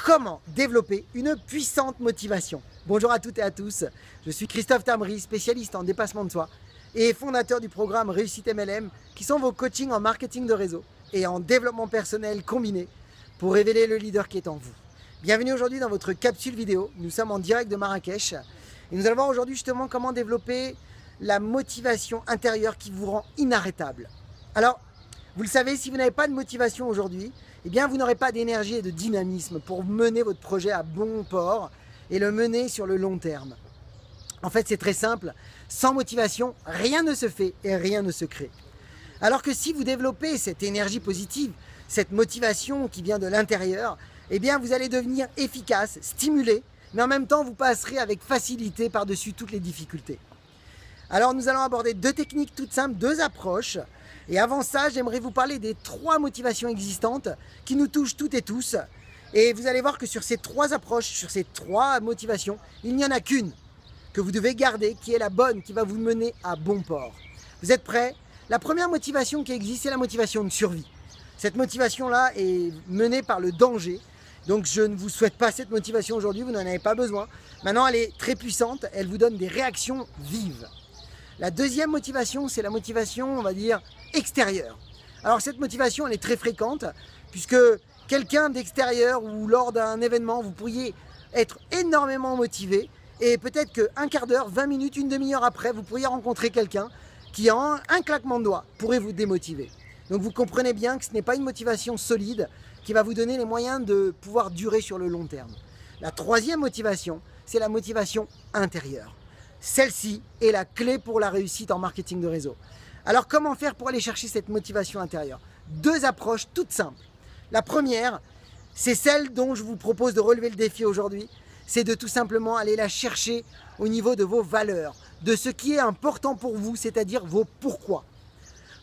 Comment développer une puissante motivation? Bonjour à toutes et à tous, je suis Christophe Tamry, spécialiste en dépassement de soi et fondateur du programme Réussite MLM qui sont vos coachings en marketing de réseau et en développement personnel combiné pour révéler le leader qui est en vous. Bienvenue aujourd'hui dans votre capsule vidéo, nous sommes en direct de Marrakech et nous allons voir aujourd'hui justement comment développer la motivation intérieure qui vous rend inarrêtable. Alors, vous le savez, si vous n'avez pas de motivation aujourd'hui, eh bien vous n'aurez pas d'énergie et de dynamisme pour mener votre projet à bon port et le mener sur le long terme. En fait, c'est très simple, sans motivation, rien ne se fait et rien ne se crée. Alors que si vous développez cette énergie positive, cette motivation qui vient de l'intérieur, eh bien vous allez devenir efficace, stimulé, mais en même temps vous passerez avec facilité par-dessus toutes les difficultés. Alors nous allons aborder deux techniques toutes simples, deux approches. Et avant ça, j'aimerais vous parler des 3 motivations existantes qui nous touchent toutes et tous. Et vous allez voir que sur ces 3 approches, sur ces 3 motivations, il n'y en a qu'une que vous devez garder, qui est la bonne, qui va vous mener à bon port. Vous êtes prêts? La première motivation qui existe, c'est la motivation de survie. Cette motivation-là est menée par le danger. Donc je ne vous souhaite pas cette motivation aujourd'hui, vous n'en avez pas besoin. Maintenant, elle est très puissante, elle vous donne des réactions vives. La deuxième motivation, c'est la motivation, on va dire, extérieure. Alors cette motivation, elle est très fréquente, puisque quelqu'un d'extérieur ou lors d'un événement, vous pourriez être énormément motivé, et peut-être qu'un quart d'heure, 20 minutes, une demi-heure après, vous pourriez rencontrer quelqu'un qui, en un claquement de doigts, pourrait vous démotiver. Donc vous comprenez bien que ce n'est pas une motivation solide qui va vous donner les moyens de pouvoir durer sur le long terme. La troisième motivation, c'est la motivation intérieure. Celle-ci est la clé pour la réussite en marketing de réseau. Alors comment faire pour aller chercher cette motivation intérieure? Deux approches toutes simples. La première, c'est celle dont je vous propose de relever le défi aujourd'hui. C'est de tout simplement aller la chercher au niveau de vos valeurs, de ce qui est important pour vous, c'est-à-dire vos pourquoi.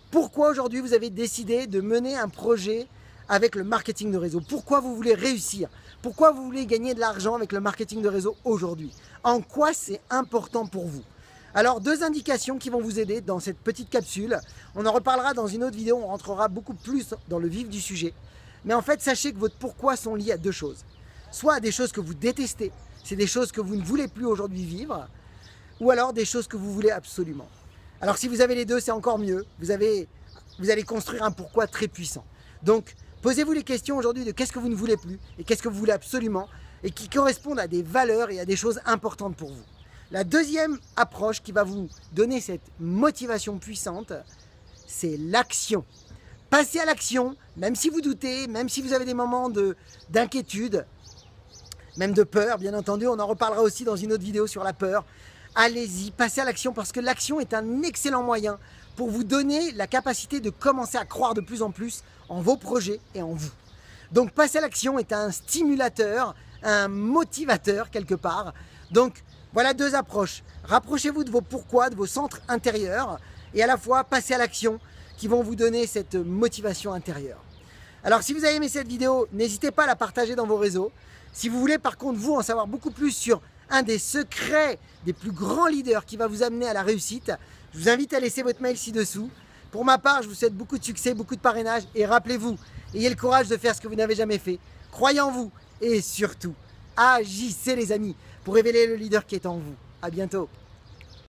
Pourquoi aujourd'hui vous avez décidé de mener un projet avec le marketing de réseau? Pourquoi vous voulez réussir? Pourquoi vous voulez gagner de l'argent avec le marketing de réseau aujourd'hui? En quoi c'est important pour vous? Alors, deux indications qui vont vous aider dans cette petite capsule. On en reparlera dans une autre vidéo, on rentrera beaucoup plus dans le vif du sujet. Mais en fait, sachez que votre pourquoi sont liés à deux choses. Soit à des choses que vous détestez, c'est des choses que vous ne voulez plus aujourd'hui vivre, ou alors des choses que vous voulez absolument. Alors si vous avez les deux, c'est encore mieux. Vous allez construire un pourquoi très puissant. Donc, posez-vous les questions aujourd'hui de qu'est-ce que vous ne voulez plus et qu'est-ce que vous voulez absolument et qui correspondent à des valeurs et à des choses importantes pour vous. La deuxième approche qui va vous donner cette motivation puissante, c'est l'action. Passez à l'action, même si vous doutez, même si vous avez des moments d'inquiétude, même de peur, bien entendu. On en reparlera aussi dans une autre vidéo sur la peur. Allez-y, passez à l'action parce que l'action est un excellent moyen pour vous donner la capacité de commencer à croire de plus en plus en vos projets et en vous. Donc passer à l'action est un stimulateur, un motivateur quelque part. Donc voilà deux approches. Rapprochez-vous de vos pourquoi, de vos centres intérieurs et à la fois passez à l'action qui vont vous donner cette motivation intérieure. Alors si vous avez aimé cette vidéo, n'hésitez pas à la partager dans vos réseaux. Si vous voulez par contre vous en savoir beaucoup plus sur un des secrets des plus grands leaders qui va vous amener à la réussite, je vous invite à laisser votre mail ci-dessous. Pour ma part, je vous souhaite beaucoup de succès, beaucoup de parrainage et rappelez-vous, ayez le courage de faire ce que vous n'avez jamais fait. Croyez en vous et surtout, agissez les amis pour révéler le leader qui est en vous. À bientôt.